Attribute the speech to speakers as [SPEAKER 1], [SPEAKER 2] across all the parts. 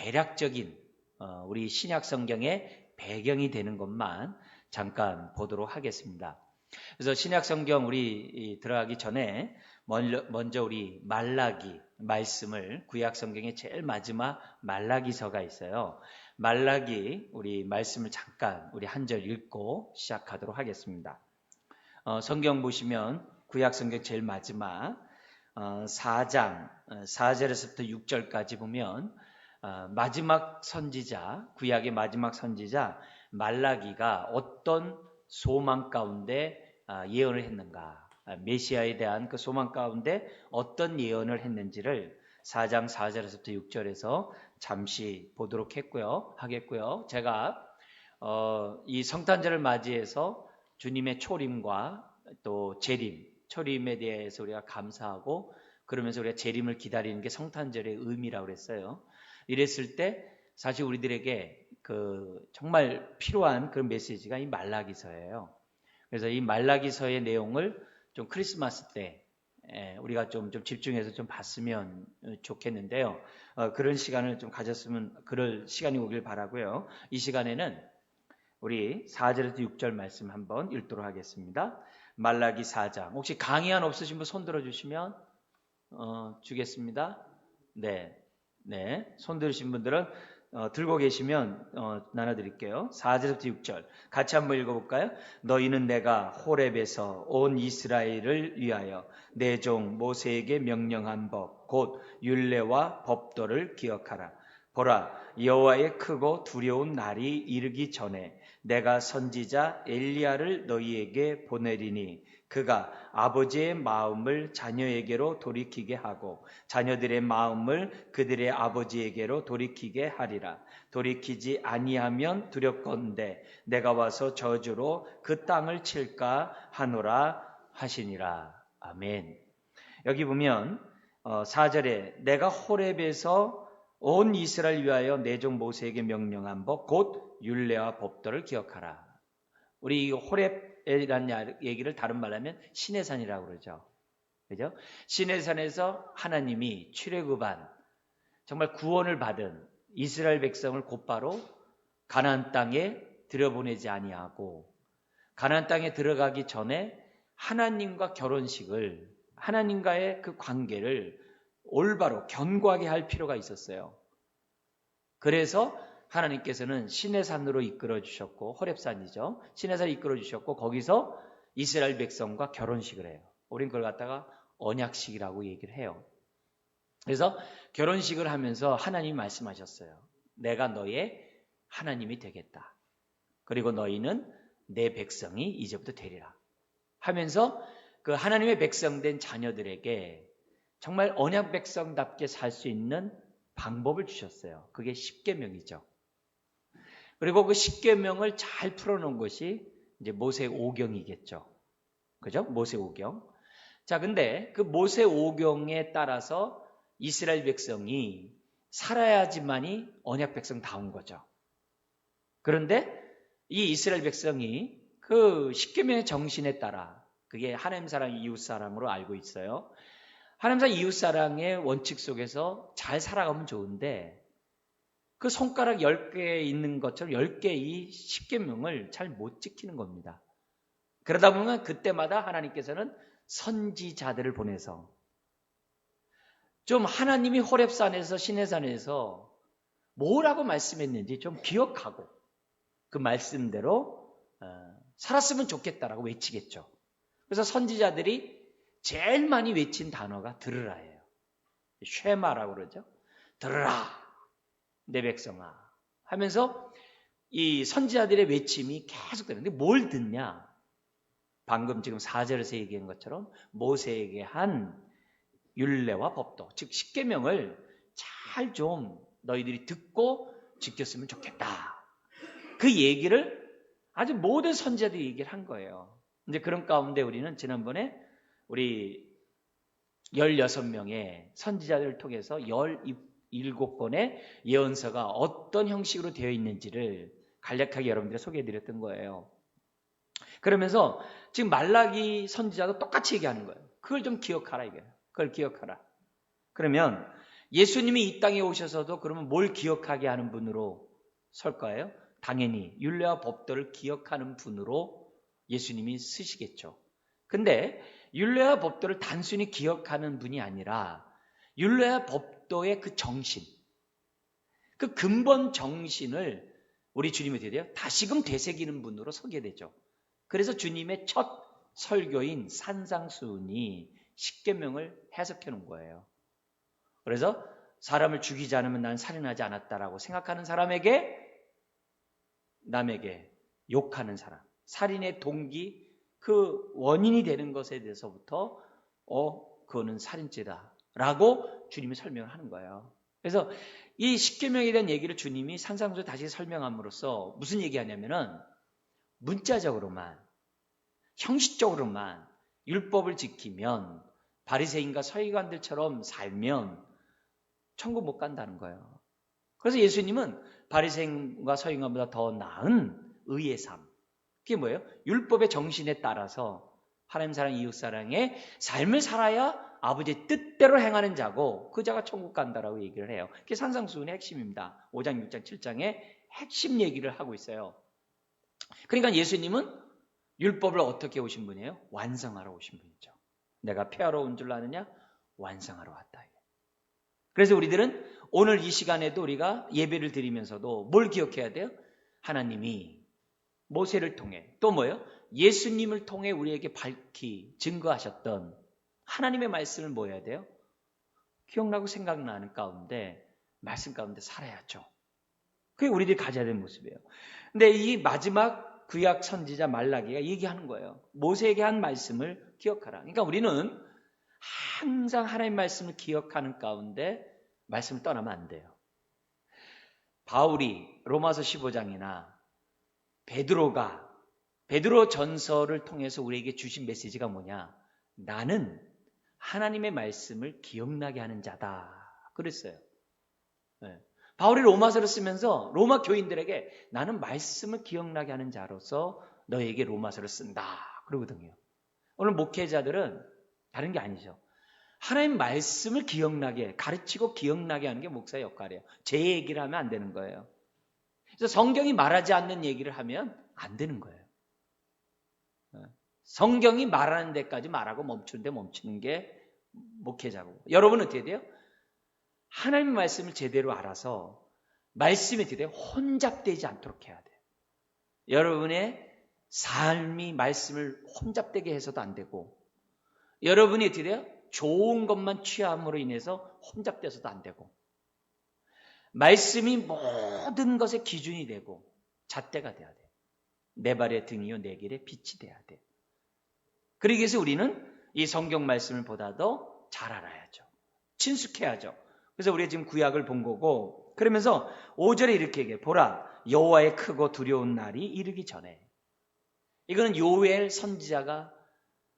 [SPEAKER 1] 대략적인 우리 신약 성경의 배경이 되는 것만 잠깐 보도록 하겠습니다. 그래서 신약 성경 우리 들어가기 전에 먼저 우리 말라기 말씀을 구약 성경의 제일 마지막 말라기서가 있어요. 말라기 우리 말씀을 잠깐 우리 한 절 읽고 시작하도록 하겠습니다. 성경 보시면 구약 성경 제일 마지막 4장 4절에서부터 6절까지 보면 마지막 선지자, 구약의 마지막 선지자 말라기가 어떤 소망 가운데 예언을 했는가, 메시아에 대한 그 소망 가운데 어떤 예언을 했는지를 4장 4절에서부터 6절에서 잠시 보도록 하겠고요. 제가 이 성탄절을 맞이해서 주님의 초림과 또 재림, 초림에 대해서 우리가 감사하고 그러면서 우리가 재림을 기다리는 게 성탄절의 의미라고 그랬어요. 이랬을 때 사실 우리들에게 정말 필요한 그런 메시지가 이 말라기서예요. 그래서 이 말라기서의 내용을 좀 크리스마스 때 우리가 좀 집중해서 좀 봤으면 좋겠는데요. 그런 시간을 좀 가졌으면 그럴 시간이 오길 바라고요. 이 시간에는 우리 4절에서 6절 말씀 한번 읽도록 하겠습니다. 말라기 4장. 혹시 강의안 없으신 분 손 들어주시면 주겠습니다. 네. 손 들으신 분들은 들고 계시면 나눠드릴게요. 4절부터 6절 같이 한번 읽어볼까요? 너희는 내가 호렙에서 온 이스라엘을 위하여 내 종 모세에게 명령한 법 곧 율례와 법도를 기억하라. 보라, 여호와의 크고 두려운 날이 이르기 전에 내가 선지자 엘리야를 너희에게 보내리니 그가 아버지의 마음을 자녀에게로 돌이키게 하고 자녀들의 마음을 그들의 아버지에게로 돌이키게 하리라. 돌이키지 아니하면 두렵건대 내가 와서 저주로 그 땅을 칠까 하노라 하시니라. 아멘. 여기 보면 4절에 내가 호렙에서 온 이스라엘 위하여 내 종 모세에게 명령한 법 곧 율례와 법도를 기억하라. 우리 호렙이라는 얘기를 다른 말로 하면 시내산이라고 그러죠. 그죠? 시내산에서 하나님이 출애굽한 정말 구원을 받은 이스라엘 백성을 곧바로 가나안 땅에 들여보내지 아니하고 가나안 땅에 들어가기 전에 하나님과 결혼식을 하나님과의 그 관계를 올바로 견고하게 할 필요가 있었어요. 그래서 하나님께서는 시내산으로 이끌어 주셨고 호렙산이죠. 시내산을 이끌어 주셨고 거기서 이스라엘 백성과 결혼식을 해요. 우린 그걸 갖다가 언약식이라고 얘기를 해요. 그래서 결혼식을 하면서 하나님이 말씀하셨어요. 내가 너의 하나님이 되겠다. 그리고 너희는 내 백성이 이제부터 되리라. 하면서 그 하나님의 백성된 자녀들에게 정말 언약 백성답게 살 수 있는 방법을 주셨어요. 그게 십계명이죠. 그리고 그 십계명을 잘 풀어놓은 것이 이제 모세오경이겠죠. 그죠? 모세오경. 자, 근데 그 모세오경에 따라서 이스라엘 백성이 살아야지만이 언약 백성다운 거죠. 그런데 이 이스라엘 백성이 그 십계명의 정신에 따라 그게 하나님 사랑, 이웃 사랑으로 알고 있어요. 하나님 사랑, 이웃 사랑의 원칙 속에서 잘 살아가면 좋은데 그 손가락 10개에 있는 것처럼 10개의 십계명을 잘 못 지키는 겁니다. 그러다 보면 그때마다 하나님께서는 선지자들을 보내서 좀 하나님이 호렙산에서 시내산에서 뭐라고 말씀했는지 좀 기억하고 그 말씀대로 살았으면 좋겠다라고 외치겠죠. 그래서 선지자들이 제일 많이 외친 단어가 들으라예요. 쉐마라고 그러죠. 들으라 내 백성아 하면서 이 선지자들의 외침이 계속 되는데 뭘 듣냐? 방금 지금 4절에서 얘기한 것처럼 모세에게 한 율례와 법도, 즉 십계명을 잘 좀 너희들이 듣고 지켰으면 좋겠다. 그 얘기를 아주 모든 선지자들이 얘기를 한 거예요. 이제 그런 가운데 우리는 지난번에 우리 16명의 선지자들을 통해서 17권의 예언서가 어떤 형식으로 되어 있는지를 간략하게 여러분들이 소개해드렸던 거예요. 그러면서 지금 말라기 선지자도 똑같이 얘기하는 거예요. 그걸 좀 기억하라 이거예요. 그걸 기억하라. 그러면 예수님이 이 땅에 오셔서도 그러면 뭘 기억하게 하는 분으로 설 거예요? 당연히 율례와 법도를 기억하는 분으로 예수님이 쓰시겠죠. 근데 율례와 법도를 단순히 기억하는 분이 아니라 율례와 법도의 그 정신, 그 근본 정신을 우리 주님이 어떻게 돼요? 다시금 되새기는 분으로 서게 되죠. 그래서 주님의 첫 설교인 산상수훈이 십계명을 해석해 놓은 거예요. 그래서 사람을 죽이지 않으면 난 살인하지 않았다라고 생각하는 사람에게 남에게 욕하는 사람, 살인의 동기, 그 원인이 되는 것에 대해서부터 그거는 살인죄다라고 주님이 설명을 하는 거예요. 그래서 이 십계명에 대한 얘기를 주님이 산상수훈에 다시 설명함으로써 무슨 얘기하냐면은 문자적으로만, 형식적으로만 율법을 지키면 바리새인과 서기관들처럼 살면 천국 못 간다는 거예요. 그래서 예수님은 바리새인과 서기관보다 더 나은 의의 삶, 그게 뭐예요? 율법의 정신에 따라서 하나님 사랑, 이웃 사랑의 삶을 살아야 아버지의 뜻대로 행하는 자고 그 자가 천국 간다라고 얘기를 해요. 그게 산상수훈의 핵심입니다. 5장, 6장, 7장의 핵심 얘기를 하고 있어요. 그러니까 예수님은 율법을 어떻게 오신 분이에요? 완성하러 오신 분이죠. 내가 폐하러 온 줄 아느냐? 완성하러 왔다. 그래서 우리들은 오늘 이 시간에도 우리가 예배를 드리면서도 뭘 기억해야 돼요? 하나님이 모세를 통해 또 뭐예요? 예수님을 통해 우리에게 밝히 증거하셨던 하나님의 말씀을 뭐 해야 돼요? 기억나고 생각나는 가운데 말씀 가운데 살아야죠. 그게 우리들이 가져야 되는 모습이에요. 근데 이 마지막 구약 선지자 말라기가 얘기하는 거예요. 모세에게 한 말씀을 기억하라. 그러니까 우리는 항상 하나님의 말씀을 기억하는 가운데 말씀을 떠나면 안 돼요. 바울이 로마서 15장이나 베드로 전서를 통해서 우리에게 주신 메시지가 뭐냐? 나는 하나님의 말씀을 기억나게 하는 자다. 그랬어요. 네. 바울이 로마서를 쓰면서 로마 교인들에게 나는 말씀을 기억나게 하는 자로서 너에게 로마서를 쓴다. 그러거든요. 오늘 목회자들은 다른 게 아니죠. 하나님 말씀을 기억나게, 가르치고 기억나게 하는 게 목사의 역할이에요. 제 얘기를 하면 안 되는 거예요. 그래서 성경이 말하지 않는 얘기를 하면 안 되는 거예요. 성경이 말하는 데까지 말하고 멈추는데 멈추는 게 목회자고. 여러분은 어떻게 돼요? 하나님 말씀을 제대로 알아서 말씀이 어떻게 돼요? 혼잡되지 않도록 해야 돼요. 여러분의 삶이 말씀을 혼잡되게 해서도 안 되고, 여러분이 어떻게 돼요? 좋은 것만 취함으로 인해서 혼잡돼서도 안 되고, 말씀이 모든 것의 기준이 되고 잣대가 돼야 돼요. 내 발의 등이요 내 길의 빛이 돼야 돼요. 그러기 위해서 우리는 이 성경 말씀을 보다도 잘 알아야죠. 친숙해야죠. 그래서 우리가 지금 구약을 본 거고, 그러면서 5절에 이렇게 얘기해요. 보라, 여호와의 크고 두려운 날이 이르기 전에. 이거는 요엘 선지자가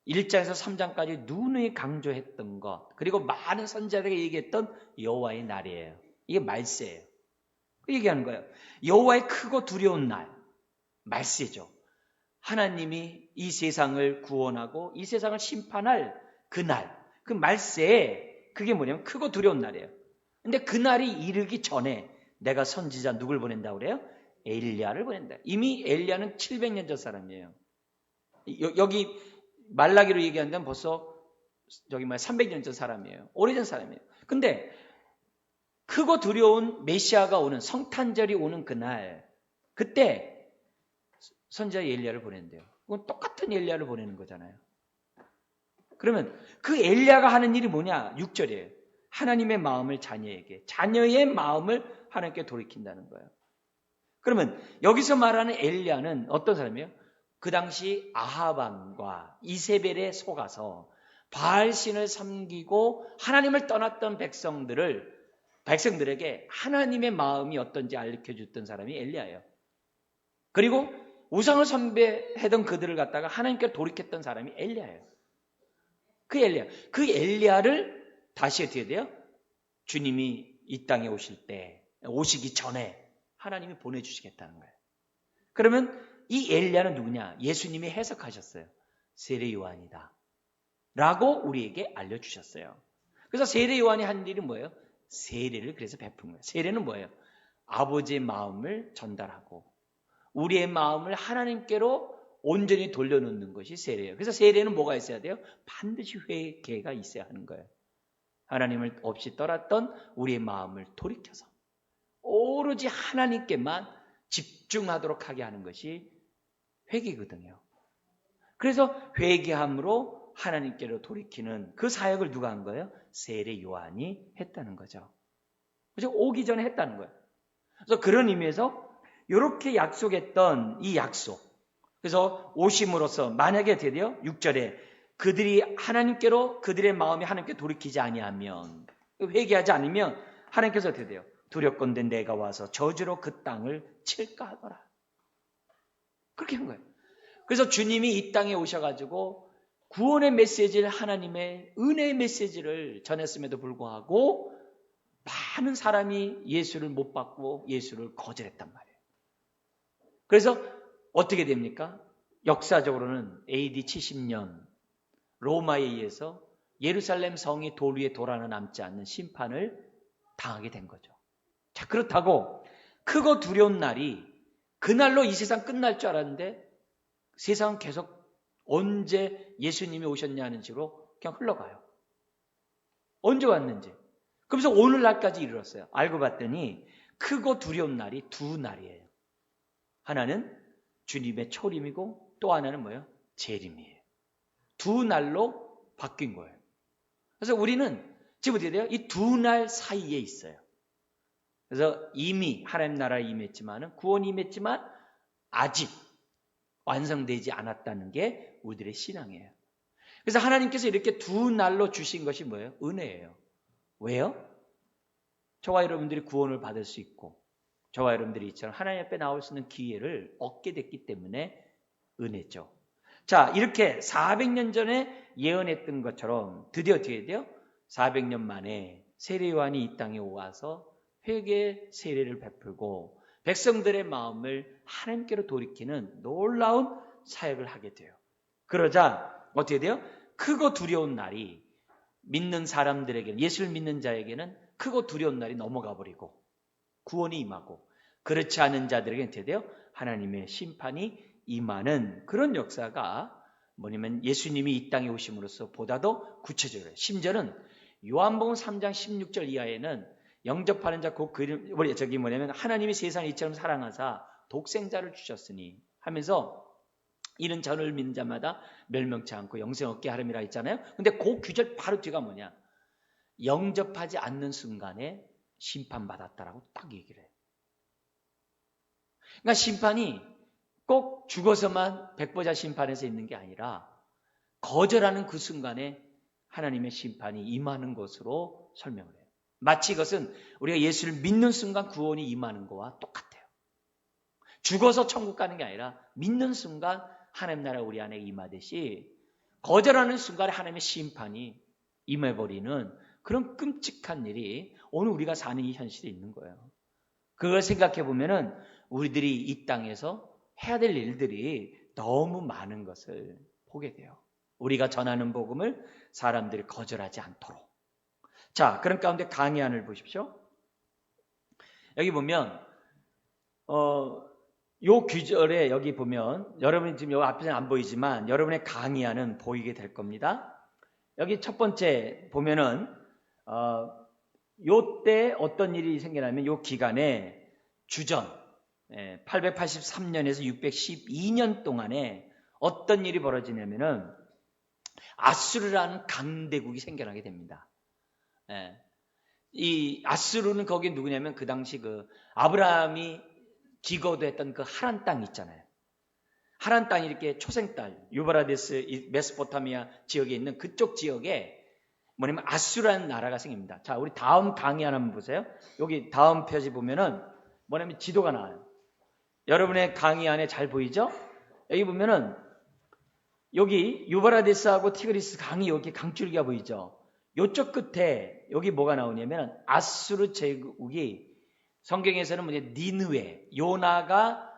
[SPEAKER 1] 1장에서 3장까지 누누이 강조했던 것, 그리고 많은 선지자들에게 얘기했던 여호와의 날이에요. 이게 말세예요. 그 얘기하는 거예요. 여호와의 크고 두려운 날, 말세죠. 하나님이 이 세상을 구원하고 이 세상을 심판할 그 날, 그 말세에 그게 뭐냐면 크고 두려운 날이에요. 근데 그 날이 이르기 전에 내가 선지자 누굴 보낸다고 그래요? 엘리야를 보낸다. 이미 엘리야는 700년 전 사람이에요. 여기 말라기로 얘기한다면 벌써 300년 전 사람이에요. 오래전 사람이에요. 근데 크고 두려운 메시아가 오는, 성탄절이 오는 그날, 그때 선지자 엘리야를 보낸대요. 그건 똑같은 엘리야를 보내는 거잖아요. 그러면 그 엘리야가 하는 일이 뭐냐? 6절이에요. 하나님의 마음을 자녀에게, 자녀의 마음을 하나님께 돌이킨다는 거예요. 그러면 여기서 말하는 엘리야는 어떤 사람이에요? 그 당시 아합 왕과 이세벨에 속아서 바알신을 섬기고 하나님을 떠났던 백성들에게 하나님의 마음이 어떤지 알려줬던 사람이 엘리야예요. 그리고 우상을 숭배하던 그들을 갖다가 하나님께 돌이켰던 사람이 엘리야예요. 그 엘리야를 다시 어떻게 돼요? 주님이 이 땅에 오시기 전에 하나님이 보내주시겠다는 거예요. 그러면 이 엘리야는 누구냐? 예수님이 해석하셨어요. 세례 요한이다 라고 우리에게 알려주셨어요. 그래서 세례 요한이 한 일이 뭐예요? 세례를 그래서 베푼 거예요. 세례는 뭐예요? 아버지의 마음을 전달하고 우리의 마음을 하나님께로 온전히 돌려놓는 것이 세례예요. 그래서 세례는 뭐가 있어야 돼요? 반드시 회개가 있어야 하는 거예요. 하나님을 없이 떠났던 우리의 마음을 돌이켜서 오로지 하나님께만 집중하도록 하게 하는 것이 회개거든요. 그래서 회개함으로 하나님께로 돌이키는 그 사역을 누가 한 거예요? 세례 요한이 했다는 거죠. 그래서 오기 전에 했다는 거예요. 그래서 그런 의미에서 이렇게 약속했던 이 약속, 그래서 오심으로써 만약에 어떻게 돼요? 6절에 그들이 하나님께로 그들의 마음이 하나님께 돌이키지 아니하면, 회개하지 않으면 하나님께서 어떻게 돼요? 두렵건대 내가 와서 저주로 그 땅을 칠까 하더라. 그렇게 한 거예요. 그래서 주님이 이 땅에 오셔가지고 구원의 메시지를, 하나님의 은혜의 메시지를 전했음에도 불구하고 많은 사람이 예수를 못 받고 예수를 거절했단 말이에요. 그래서 어떻게 됩니까? 역사적으로는 AD 70년 로마에 의해서 예루살렘 성이 돌 위에 돌아나 남지 않는 심판을 당하게 된 거죠. 자, 그렇다고 크고 두려운 날이 그날로 이 세상 끝날 줄 알았는데 세상은 계속 언제 예수님이 오셨냐는 식으로 그냥 흘러가요. 언제 왔는지. 그러면서 오늘날까지 이르렀어요. 알고 봤더니 크고 두려운 날이 두 날이에요. 하나는 주님의 초림이고 또 하나는 뭐예요? 재림이에요. 두 날로 바뀐 거예요. 그래서 우리는 지금 어떻게 돼요? 이 두 날 사이에 있어요. 그래서 이미 하나님 나라에 임했지만, 구원이 임했지만 아직 완성되지 않았다는 게 우리들의 신앙이에요. 그래서 하나님께서 이렇게 두 날로 주신 것이 뭐예요? 은혜예요. 왜요? 저와 여러분들이 구원을 받을 수 있고 저와 여러분들이 이처럼 하나님 앞에 나올 수 있는 기회를 얻게 됐기 때문에 은혜죠. 자, 이렇게 400년 전에 예언했던 것처럼 드디어 어떻게 돼요? 400년 만에 세례 요한이 이 땅에 와서 회개 세례를 베풀고 백성들의 마음을 하나님께로 돌이키는 놀라운 사역을 하게 돼요. 그러자 어떻게 돼요? 크고 두려운 날이 믿는 사람들에게는, 예수를 믿는 자에게는 크고 두려운 날이 넘어가 버리고 구원이 임하고, 그렇지 않은 자들에게는 어떻게 돼요? 하나님의 심판이 임하는 그런 역사가 뭐냐면 예수님이 이 땅에 오심으로써 보다도 구체적으로, 심지어는 요한복음 3장 16절 이하에는 영접하는 자 곧 저기 뭐냐면 하나님이 세상을 이처럼 사랑하사 독생자를 주셨으니 하면서 이는 저를 믿는 자마다 멸망치 않고 영생 얻게 하름이라 했잖아요. 근데 그 구절 바로 뒤가 뭐냐? 영접하지 않는 순간에 심판받았다라고 딱 얘기를 해요. 그러니까 심판이 꼭 죽어서만 백보자 심판에서 있는 게 아니라 거절하는 그 순간에 하나님의 심판이 임하는 것으로 설명을 해요. 마치 이것은 우리가 예수를 믿는 순간 구원이 임하는 거와 똑같아요. 죽어서 천국 가는 게 아니라 믿는 순간 하나님 나라 우리 안에 임하듯이 거절하는 순간에 하나님의 심판이 임해버리는 그런 끔찍한 일이 오늘 우리가 사는 이 현실에 있는 거예요. 그걸 생각해 보면은 우리들이 이 땅에서 해야 될 일들이 너무 많은 것을 보게 돼요. 우리가 전하는 복음을 사람들이 거절하지 않도록. 자, 그런 가운데 강의안을 보십시오. 여기 보면 요 규절에 여기 보면 여러분이 지금 여기 앞에서는 안 보이지만 여러분의 강의안은 보이게 될 겁니다. 여기 첫 번째 보면은 요때 어떤 일이 생겨나면 요 기간에 주전 883년에서 612년 동안에 어떤 일이 벌어지냐면은 아수르라는 강대국이 생겨나게 됩니다. 이 아수르는 거기 누구냐면 그 당시 그 아브라함이 기거도했던 그 하란 땅 있잖아요. 하란 땅이 이렇게 초생딸 유브라데스 메소포타미아 지역에 있는 그쪽 지역에 뭐냐면 아수르라는 나라가 생깁니다. 자, 우리 다음 강의 하나 한번 보세요. 여기 다음 표지 보면은 뭐냐면 지도가 나와요. 여러분의 강의 안에 잘 보이죠? 여기 보면은 여기 유브라데스하고 티그리스 강이 여기 강줄기가 보이죠? 요쪽 끝에 여기 뭐가 나오냐면 아수르 제국이 성경에서는 뭐냐 니느웨, 요나가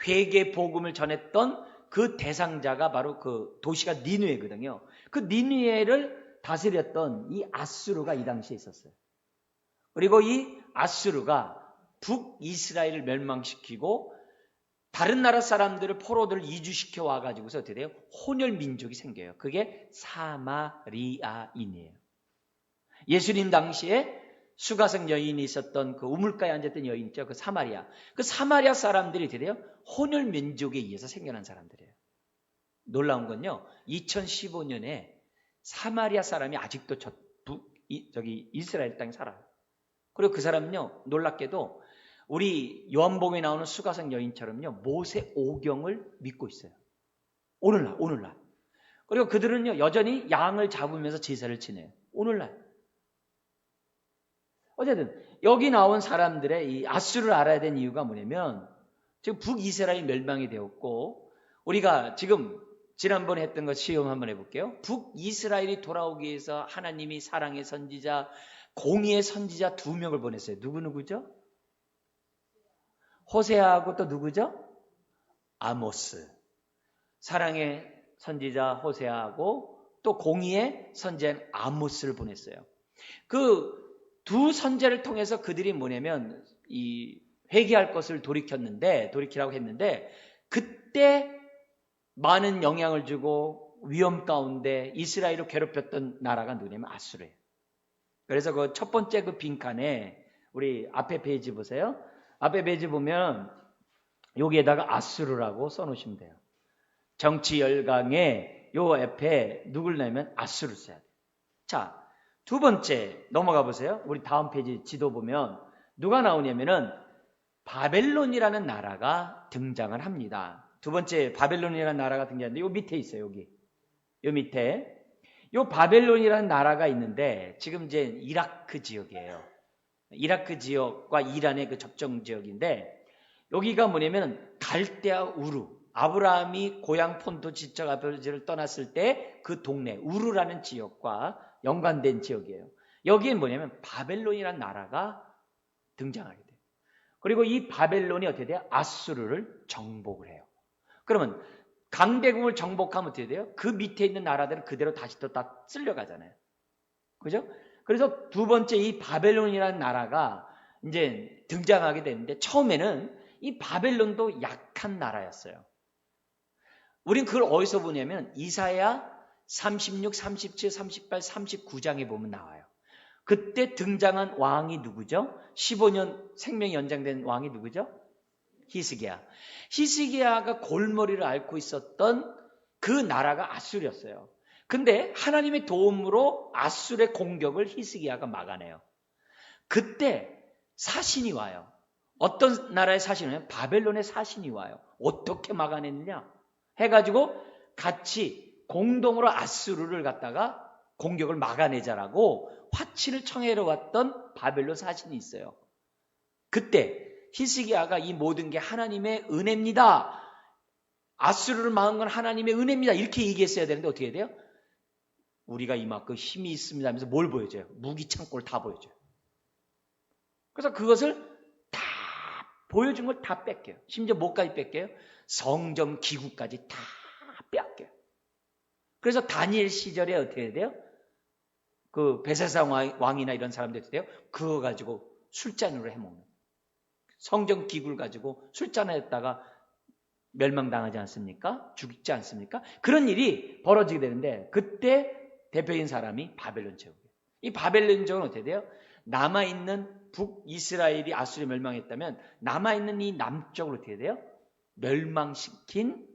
[SPEAKER 1] 회개 복음을 전했던 그 대상자가 바로 그 도시가 니느웨거든요. 그 니느웨를 다스렸던 이 아수르가 이 당시에 있었어요. 그리고 이 아수르가 북이스라엘을 멸망시키고 다른 나라 사람들을 포로들을 이주시켜 와가지고서 어떻게 돼요? 혼혈 민족이 생겨요. 그게 사마리아인이에요. 예수님 당시에 수가성 여인이 있었던 그 우물가에 앉았던 여인 있죠. 그 사마리아. 그 사마리아 사람들이 어떻게 돼요? 혼혈 민족에 의해서 생겨난 사람들이에요. 놀라운 건요. 2015년에 사마리아 사람이 아직도 이스라엘 땅에 살아요. 그리고 그 사람은요. 놀랍게도 우리 요한복음에 나오는 수가성 여인처럼요. 모세 오경을 믿고 있어요. 오늘날. 그리고 그들은요. 여전히 양을 잡으면서 제사를 지내요. 오늘날. 어쨌든 여기 나온 사람들의 이 아수르를 알아야 되는 이유가 뭐냐면 지금 북이스라엘이 멸망이 되었고 우리가 지금 지난번에 했던 거 시험 한번 해볼게요. 북이스라엘이 돌아오기 위해서 하나님이 사랑의 선지자, 공의의 선지자 2명을 보냈어요. 누구죠? 호세아하고 또 누구죠? 아모스. 사랑의 선지자 호세아하고 또 공의의 선지자 아모스를 보냈어요. 그 두 선지자를 통해서 그들이 뭐냐면 이 회개할 것을 돌이키라고 했는데 그때 많은 영향을 주고 위험 가운데 이스라엘을 괴롭혔던 나라가 누구냐면 아수르예요. 그래서 그 첫 번째 그 빈칸에 우리 앞에 페이지 보세요. 앞에 페이지 보면 여기에다가 아수르라고 써놓으시면 돼요. 정치 열강에 요 앞에 누굴 내면 아수르 써야 돼요. 자, 두 번째 넘어가 보세요. 우리 다음 페이지 지도 보면 누가 나오냐면은 바벨론이라는 나라가 등장을 합니다. 두 번째 바벨론이라는 나라가 등장하는데 요 밑에 있어요. 요 밑에 요 바벨론이라는 나라가 있는데 지금 이제 이라크 지역이에요. 이라크 지역과 이란의 그 접경 지역인데 여기가 뭐냐면 갈대아 우르 아브라함이 고향 폰도 지척 아버지를 떠났을 때 그 동네 우르라는 지역과 연관된 지역이에요. 여기에 뭐냐면 바벨론이라는 나라가 등장하게 돼요. 그리고 이 바벨론이 어떻게 돼요? 아수르를 정복을 해요. 그러면 강대국을 정복하면 어떻게 돼요? 그 밑에 있는 나라들은 그대로 다시 또 다 쓸려가잖아요. 그죠? 그래서 두 번째 이 바벨론이라는 나라가 이제 등장하게 되는데 처음에는 이 바벨론도 약한 나라였어요. 우린 그걸 어디서 보냐면 이사야 36, 37, 38, 39장에 보면 나와요. 그때 등장한 왕이 누구죠? 15년 생명이 연장된 왕이 누구죠? 히스기야. 히스기야가 골머리를 앓고 있었던 그 나라가 아수르였어요. 근데 하나님의 도움으로 아수르의 공격을 히스기야가 막아내요. 그때 사신이 와요. 어떤 나라의 사신이 와요? 바벨론의 사신이 와요. 어떻게 막아냈느냐? 해가지고 같이 공동으로 아수르를 갖다가 공격을 막아내자라고 화친을 청해러 왔던 바벨론 사신이 있어요. 그때 히스기야가 이 모든 게 하나님의 은혜입니다. 아수르를 막은 건 하나님의 은혜입니다. 이렇게 얘기했어야 되는데 어떻게 돼요? 우리가 이만큼 힘이 있습니다 하면서 뭘 보여줘요? 무기 창고를 다 보여줘요. 그래서 그것을 다 보여준 걸 다 뺏겨요. 심지어 뭐까지 뺏겨요? 성전 기구까지 다 뺏겨요. 그래서 다니엘 시절에 어떻게 돼요? 그 벨사살 왕이나 이런 사람들이 어떻게 돼요? 그거 가지고 술잔으로 해먹는. 성전 기구를 가지고 술잔을 했다가 멸망당하지 않습니까? 죽지 않습니까? 그런 일이 벌어지게 되는데 그때 대표인 사람이 바벨론 제국이에요. 이 바벨론 제국은 어떻게 돼요? 남아있는 북이스라엘이 아수르에 멸망했다면 남아있는 이 남쪽으로 어떻게 돼요? 멸망시킨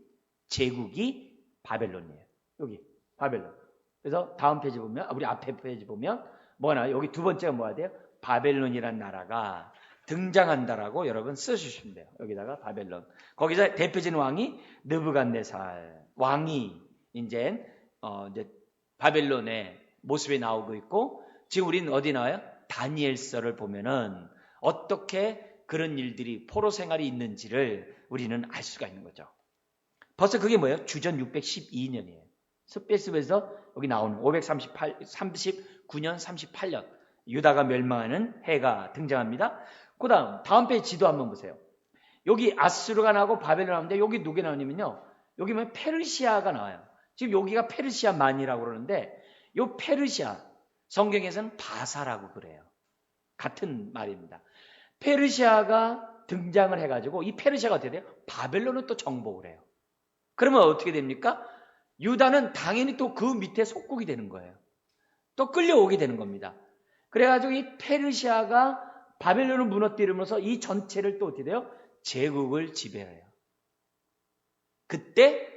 [SPEAKER 1] 제국이 바벨론이에요. 여기 바벨론. 그래서 다음 페이지 보면 우리 앞에 페이지 보면 뭐가 나와요? 여기 두 번째가 뭐가 돼요? 바벨론이라는 나라가 등장한다라고 여러분 써주시면 돼요. 여기다가 바벨론. 거기서 대표적인 왕이 느부갓네살 왕이 이제 바벨론의 모습에 나오고 있고 지금 우리는 어디 나와요? 다니엘서를 보면은 어떻게 그런 일들이 포로 생활이 있는지를 우리는 알 수가 있는 거죠. 벌써 그게 뭐예요? 주전 612년이에요. 스페이스에서 여기 나오는 39년 38년 유다가 멸망하는 해가 등장합니다. 그 다음 페이지 지도 한번 보세요. 여기 아수르가 나오고 바벨론 나오는데 여기 누가 나오냐면요. 여기 보면 페르시아가 나와요. 지금 여기가 페르시아만이라고 그러는데 이 페르시아 성경에서는 바사라고 그래요. 같은 말입니다. 페르시아가 등장을 해가지고 이 페르시아가 어떻게 돼요? 바벨론은 또 정복을 해요. 그러면 어떻게 됩니까? 유다는 당연히 또 그 밑에 속국이 되는 거예요. 또 끌려오게 되는 겁니다. 그래가지고 이 페르시아가 바벨론을 무너뜨리면서 이 전체를 또 어떻게 돼요? 제국을 지배해요. 그때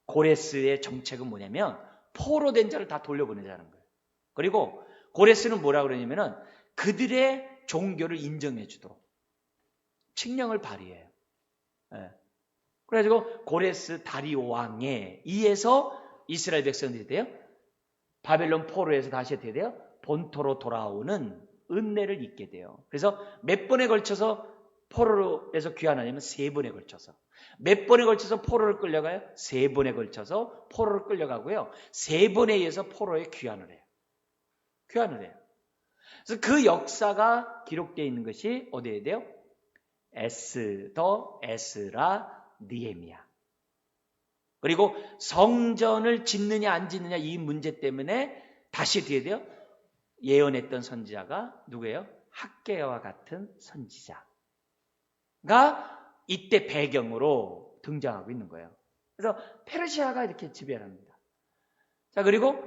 [SPEAKER 1] 고레스의 정책은 뭐냐면 포로된 자를 다 돌려보내자는 거예요. 그리고 고레스는 뭐라 그러냐면은 그들의 종교를 인정해 주도록 칙령을 발휘해요. 예. 그래가지고 고레스 다리오 왕에 의해서 이스라엘 백성들이 돼요. 바벨론 포로에서 다시 어떻게 돼요? 본토로 돌아오는 은혜를 입게 돼요. 그래서 몇 번에 걸쳐서 포로에서 귀환하냐면 3번에 걸쳐서. 몇 번에 걸쳐서 포로를 끌려가요? 3번에 걸쳐서 포로를 끌려가고요. 3번에 의해서 포로에 귀환을 해요. 귀환을 해요. 그래서 그 역사가 기록되어 있는 것이 어디에 돼요? 에스더, 에스라, 느헤미야. 그리고 성전을 짓느냐 안 짓느냐 이 문제 때문에 다시 뒤에 돼요. 예언했던 선지자가 누구예요? 학개와 같은 선지자가 이때 배경으로 등장하고 있는 거예요. 그래서 페르시아가 이렇게 지배를 합니다. 자, 그리고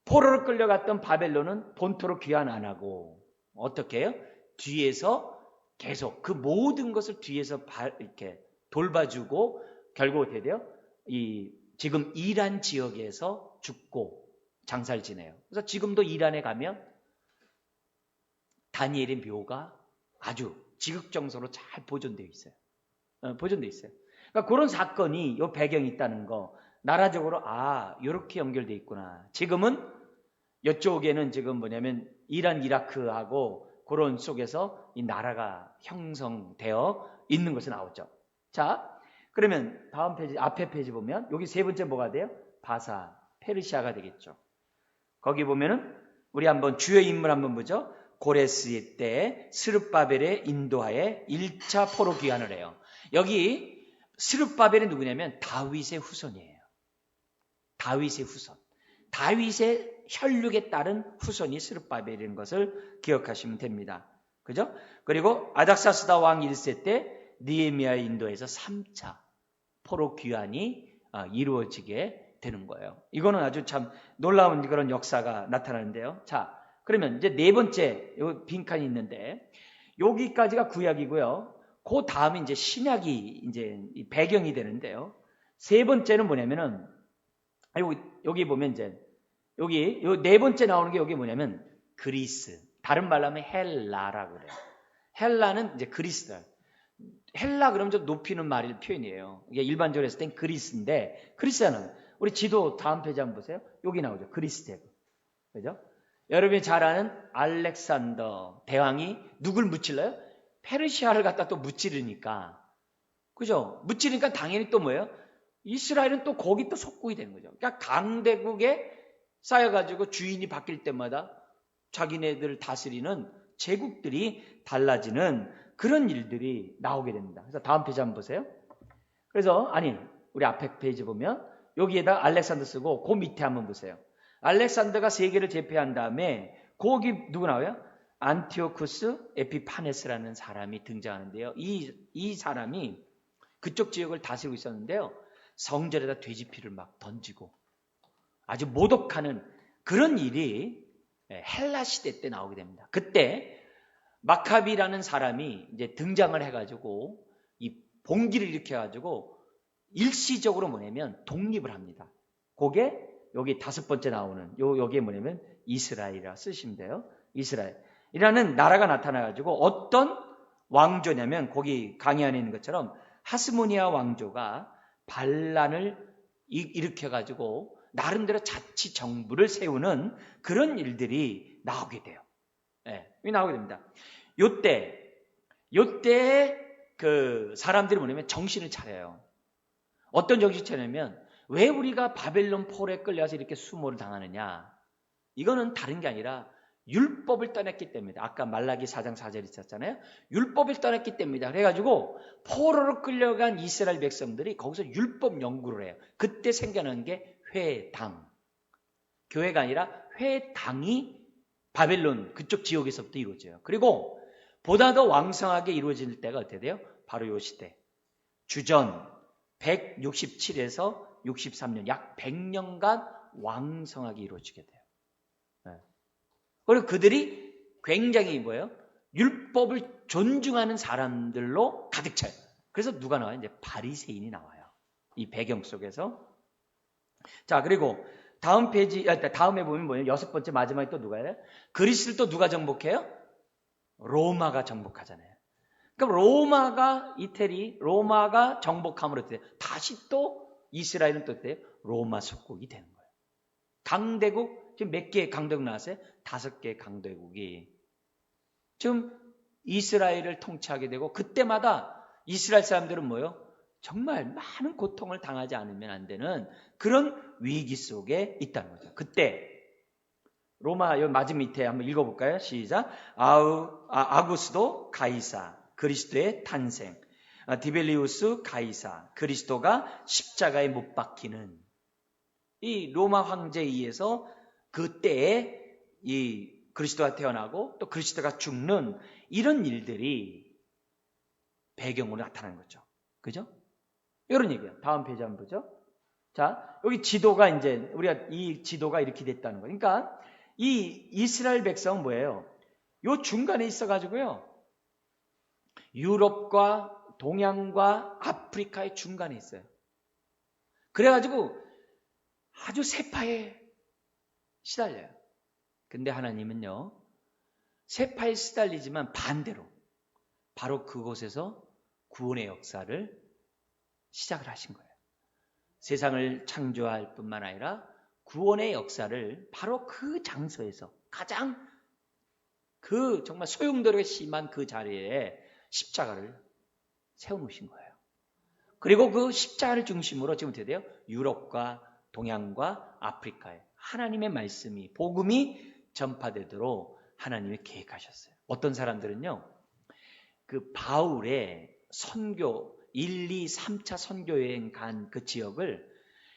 [SPEAKER 1] 포로를 끌려갔던 바벨론은 본토로 귀환 안 하고 어떻게 해요? 뒤에서 계속 그 모든 것을 뒤에서 이렇게 돌봐주고 결국 어떻게 돼요? 지금 이란 지역에서 죽고 장사를 지내요. 그래서 지금도 이란에 가면 다니엘의 묘가 아주 지극정서로 잘 보존되어 있어요. 보존되어 있어요. 그러니까 그런 사건이 요 배경이 있다는 거 나라적으로 이렇게 연결되어 있구나. 지금은 이쪽에는 지금 뭐냐면 이란, 이라크하고 그런 속에서 이 나라가 형성되어 있는 것이 나오죠. 자, 그러면 다음 페이지, 앞에 페이지 보면 여기 3번째 뭐가 돼요? 바사, 페르시아가 되겠죠. 거기 보면은 우리 한번 주요 인물 한번 보죠. 고레스 때 스룹바벨의 인도하에 1차 포로 귀환을 해요. 여기 스룹바벨이 누구냐면 다윗의 후손이에요. 다윗의 후손. 다윗의 혈육에 따른 후손이 스룹바벨인 것을 기억하시면 됩니다. 그죠? 그리고 아닥사스다 왕 1세 때 느헤미야 인도에서 3차 포로 귀환이 이루어지게 되는 거예요. 이거는 아주 참 놀라운 그런 역사가 나타나는데요. 자, 그러면 이제 4번째 요 빈칸이 있는데 여기까지가 구약이고요. 그 다음에 이제 신약이 이제 배경이 되는데요. 3번째는 뭐냐면은 여기 보면 이제 여기 요 4번째 나오는 게 여기 뭐냐면 그리스. 다른 말로 하면 헬라라고 그래요. 헬라는 이제 그리스다. 헬라 그러면 좀 높이는 말일 표현이에요. 이게 일반적으로 했을 땐 그리스인데 그리스는 우리 지도 다음 페이지 한번 보세요. 여기 나오죠. 그리스 대국. 그죠? 여러분이 잘 아는 알렉산더 대왕이 누굴 무찔러요? 페르시아를 갖다 또 무찌르니까. 그죠? 무찌르니까 당연히 또 뭐예요? 이스라엘은 또 거기 또 속국이 되는 거죠. 그러니까 강대국에 쌓여가지고 주인이 바뀔 때마다 자기네들을 다스리는 제국들이 달라지는 그런 일들이 나오게 됩니다. 그래서 다음 페이지 한번 보세요. 그래서 우리 앞에 페이지 보면 여기에다 알렉산더 쓰고 그 밑에 한번 보세요. 알렉산더가 세계를 제패한 다음에 거기 누구 나와요? 안티오쿠스 에피파네스라는 사람이 등장하는데요. 이 사람이 그쪽 지역을 다스리고 있었는데요. 성전에다 돼지피를 막 던지고 아주 모독하는 그런 일이 헬라 시대 때 나오게 됩니다. 그때 마카비라는 사람이 이제 등장을 해가지고 이 봉기를 일으켜가지고 일시적으로 뭐냐면 독립을 합니다. 그게 여기 5번째 나오는 여기에 뭐냐면 이스라엘이라 쓰시면 돼요. 이스라엘이라는 나라가 나타나가지고 어떤 왕조냐면 거기 강의 안에 있는 것처럼 하스모니아 왕조가 반란을 일으켜가지고 나름대로 자치 정부를 세우는 그런 일들이 나오게 돼요. 나오게 됩니다. 요때 그 사람들이 뭐냐면 정신을 차려요. 어떤 정신을 차리냐면 왜 우리가 바벨론 포로에 끌려서 이렇게 수모를 당하느냐? 이거는 다른 게 아니라 율법을 떠났기 때문이다. 아까 말라기 4장 4절 있었잖아요. 율법을 떠났기 때문이다. 그래가지고 포로로 끌려간 이스라엘 백성들이 거기서 율법 연구를 해요. 그때 생겨난 게 회당. 교회가 아니라 회당이 바벨론 그쪽 지역에서부터 이루어져요. 그리고 보다 더 왕성하게 이루어질 때가 어떻게 돼요? 바로 요 시대. 주전 167에서 63년, 약 100년간 왕성하게 이루어지게 돼요. 네. 그리고 그들이 굉장히 뭐예요? 율법을 존중하는 사람들로 가득 차요. 그래서 누가 나와요? 이제 바리새인이 나와요. 이 배경 속에서. 자, 그리고 다음 페이지, 다음에 보면 뭐예요? 여섯 번째 마지막에 또 누가 해요? 그리스를 또 누가 정복해요? 로마가 정복하잖아요. 그럼 로마가 정복함으로 돼 다시 또 이스라엘은 또 어때요? 로마 속국이 되는 거예요. 강대국, 지금 몇 개의 강대국 나왔어요? 5개의 강대국이. 지금 이스라엘을 통치하게 되고, 그때마다 이스라엘 사람들은 뭐예요? 정말 많은 고통을 당하지 않으면 안 되는 그런 위기 속에 있다는 거죠. 그때 로마 여기 맞은 밑에 한번 읽어볼까요? 시작. 아구스도 가이사 그리스도의 탄생. 디벨리우스 가이사 그리스도가 십자가에 못 박히는, 이 로마 황제에 의해서 그때에 이 그리스도가 태어나고 또 그리스도가 죽는 이런 일들이 배경으로 나타나는 거죠. 그죠? 이런 얘기예요. 다음 페이지 한번 보죠. 자, 여기 지도가 이제 우리가 이 지도가 이렇게 됐다는 거예요. 그러니까 이 이스라엘 백성은 뭐예요? 요 중간에 있어가지고요. 유럽과 동양과 아프리카의 중간에 있어요. 그래가지고 아주 세파에 시달려요. 근데 하나님은요, 세파에 시달리지만 반대로 바로 그곳에서 구원의 역사를 시작을 하신 거예요. 세상을 창조할 뿐만 아니라 구원의 역사를 바로 그 장소에서 가장 그 정말 소용돌이가 심한 그 자리에 십자가를 세워놓으신 거예요. 그리고 그 십자가를 중심으로 지금 어떻게 돼요? 유럽과 동양과 아프리카에 하나님의 말씀이, 복음이 전파되도록 하나님이 계획하셨어요. 어떤 사람들은요, 그 바울의 선교 1, 2, 3차 선교 여행 간 그 지역을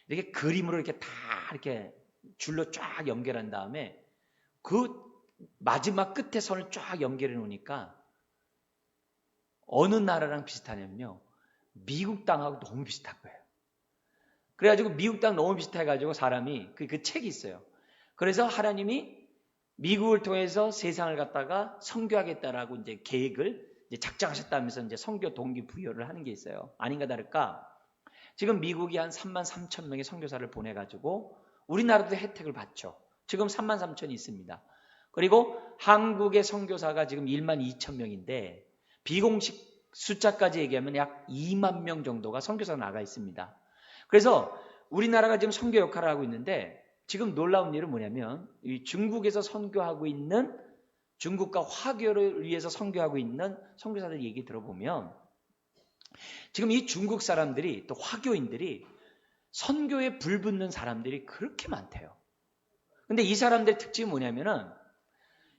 [SPEAKER 1] 이렇게 그림으로 이렇게 다 이렇게 줄로 쫙 연결한 다음에 그 마지막 끝에 선을 쫙 연결해 놓으니까 어느 나라랑 비슷하냐면요, 미국 땅하고 너무 비슷한 거예요. 그래가지고 미국 땅 너무 비슷해가지고 사람이 그 책이 있어요. 그래서 하나님이 미국을 통해서 세상을 갖다가 선교하겠다라고 이제 계획을 이제 작정하셨다면서 이제 선교 동기부여를 하는 게 있어요. 아닌가 다를까? 지금 미국이 한 3만 3천 명의 선교사를 보내가지고 우리나라도 혜택을 받죠. 지금 3만 3천이 있습니다. 그리고 한국의 선교사가 지금 1만 2천 명인데 비공식 숫자까지 얘기하면 약 2만 명 정도가 선교사가 나가 있습니다. 그래서 우리나라가 지금 선교 역할을 하고 있는데, 지금 놀라운 일은 뭐냐면 이 중국에서 선교하고 있는, 중국과 화교를 위해서 선교하고 있는 선교사들 얘기 들어보면 지금 이 중국 사람들이, 또 화교인들이 선교에 불붙는 사람들이 그렇게 많대요. 근데 이 사람들의 특징이 뭐냐면은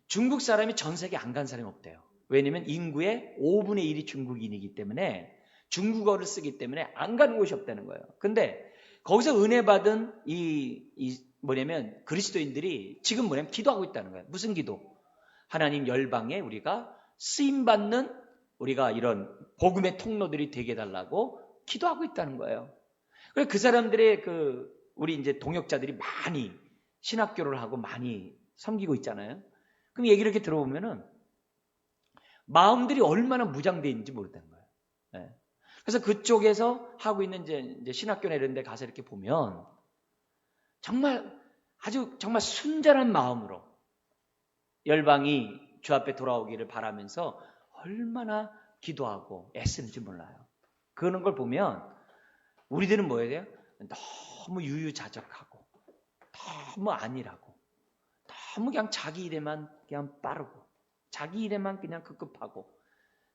[SPEAKER 1] 중국 사람이 전 세계 안 간 사람이 없대요. 왜냐면 인구의 5분의 1이 중국인이기 때문에, 중국어를 쓰기 때문에 안 가는 곳이 없다는 거예요. 근데 거기서 은혜 받은 뭐냐면 그리스도인들이 지금 뭐냐면 기도하고 있다는 거예요. 무슨 기도? 하나님 열방에 우리가 쓰임받는, 우리가 이런 복음의 통로들이 되게 해달라고 기도하고 있다는 거예요. 그래서 그 사람들의 우리 이제 동역자들이 많이 신학교를 하고 많이 섬기고 있잖아요. 그럼 얘기를 이렇게 들어보면은 마음들이 얼마나 무장되어 있는지 모른다는 거예요. 네. 그래서 그쪽에서 하고 있는 이제 신학교나 이런 데 가서 이렇게 보면 정말 아주 정말 순전한 마음으로 열방이 주 앞에 돌아오기를 바라면서 얼마나 기도하고 애쓰는지 몰라요. 그런 걸 보면 우리들은 뭐해야 돼요? 너무 유유자적하고 너무 안일하고 너무 그냥 자기 일에만 그냥 빠르고 자기 일에만 그냥 급급하고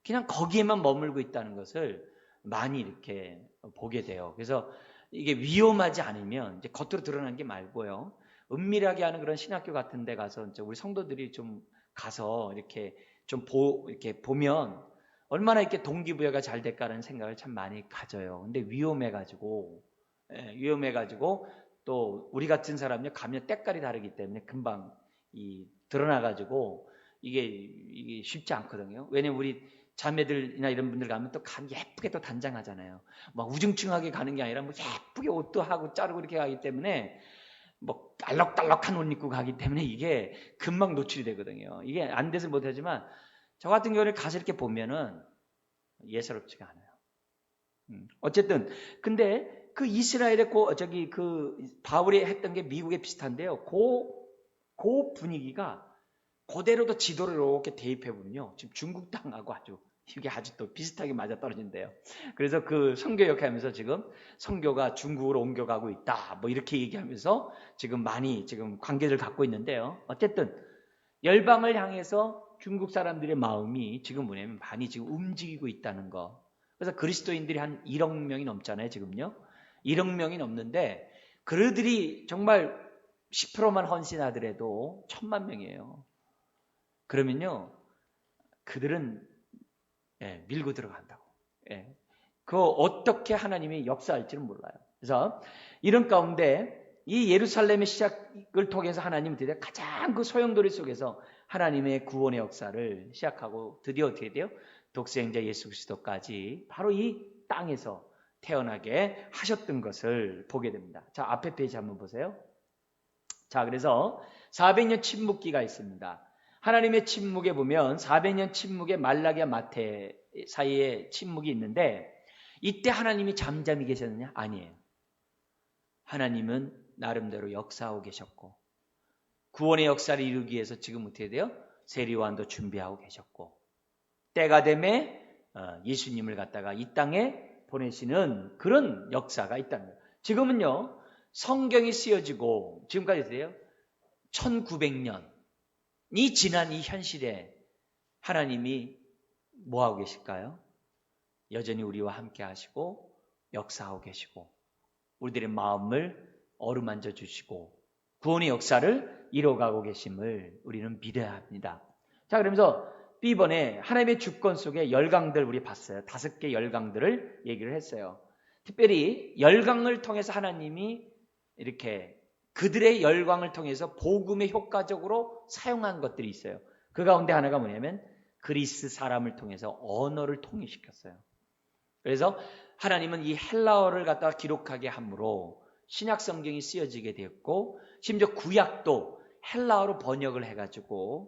[SPEAKER 1] 그냥 거기에만 머물고 있다는 것을 많이 이렇게 보게 돼요. 그래서 이게 위험하지 않으면 이제 겉으로 드러나는 게 말고요, 은밀하게 하는 그런 신학교 같은 데 가서 이제 우리 성도들이 좀 가서 이렇게 이렇게 보면 얼마나 이렇게 동기부여가 잘 될까라는 생각을 참 많이 가져요. 근데 위험해가지고 또 우리 같은 사람이 가면 때깔이 다르기 때문에 금방 이 드러나가지고 이게 쉽지 않거든요. 왜냐면 우리 자매들이나 이런 분들 가면 또 예쁘게 또 단장하잖아요. 막 우중충하게 가는 게 아니라 뭐 예쁘게 옷도 하고 자르고 이렇게 가기 때문에 뭐 알록달록한 옷 입고 가기 때문에 이게 금방 노출이 되거든요. 이게 안 돼서 못하지만 저 같은 경우는 가서 이렇게 보면은 예사롭지가 않아요. 어쨌든 근데 그 이스라엘의 그 바울이 했던 게 미국에 비슷한데요. 그 분위기가 그대로도 지도를 이렇게 대입해 보면요. 지금 중국 땅하고 이게 아주 또 비슷하게 맞아 떨어진대요. 그래서 그 선교역 하면서 지금 선교가 중국으로 옮겨가고 있다. 뭐 이렇게 얘기하면서 지금 많이 지금 관계를 갖고 있는데요. 어쨌든 열방을 향해서 중국 사람들의 마음이 지금 뭐냐면 많이 지금 움직이고 있다는 거. 그래서 그리스도인들이 한 1억 명이 넘잖아요, 지금요. 1억 명이 넘는데 그들이 정말 10%만 헌신하더라도 1000만 명이에요. 그러면요, 그들은 밀고 들어간다고. 그 어떻게 하나님이 역사할지는 몰라요. 그래서 이런 가운데 이 예루살렘의 시작을 통해서 하나님은 드디어 가장 그 소용돌이 속에서 하나님의 구원의 역사를 시작하고 드디어 어떻게 돼요? 독생자 예수 그리스도까지 바로 이 땅에서 태어나게 하셨던 것을 보게 됩니다. 자, 앞에 페이지 한번 보세요. 자, 그래서 400년 침묵기가 있습니다. 하나님의 침묵에 보면 400년 침묵의 말라기와 마태 사이에 침묵이 있는데 이때 하나님이 잠잠히 계셨느냐? 아니에요. 하나님은 나름대로 역사하고 계셨고 구원의 역사를 이루기 위해서 지금 어떻게 돼요? 세리요한도 준비하고 계셨고 때가 되매 예수님을 갖다가 이 땅에 보내시는 그런 역사가 있다는 거예요. 지금은요. 성경이 쓰여지고 지금까지 돼요. 1900년이 지난 이 현실에 하나님이 뭐하고 계실까요? 여전히 우리와 함께 하시고 역사하고 계시고 우리들의 마음을 어루만져 주시고 구원의 역사를 이뤄가고 계심을 우리는 믿어야 합니다. 자, 그러면서 B번에 하나님의 주권 속에 열강들 우리 봤어요. 5개 열강들을 얘기를 했어요. 특별히 열강을 통해서 하나님이 이렇게 그들의 열광을 통해서 복음에 효과적으로 사용한 것들이 있어요. 그 가운데 하나가 뭐냐면 그리스 사람을 통해서 언어를 통일시켰어요. 그래서 하나님은 이 헬라어를 갖다가 기록하게 함으로 신약 성경이 쓰여지게 되었고 심지어 구약도 헬라어로 번역을 해가지고서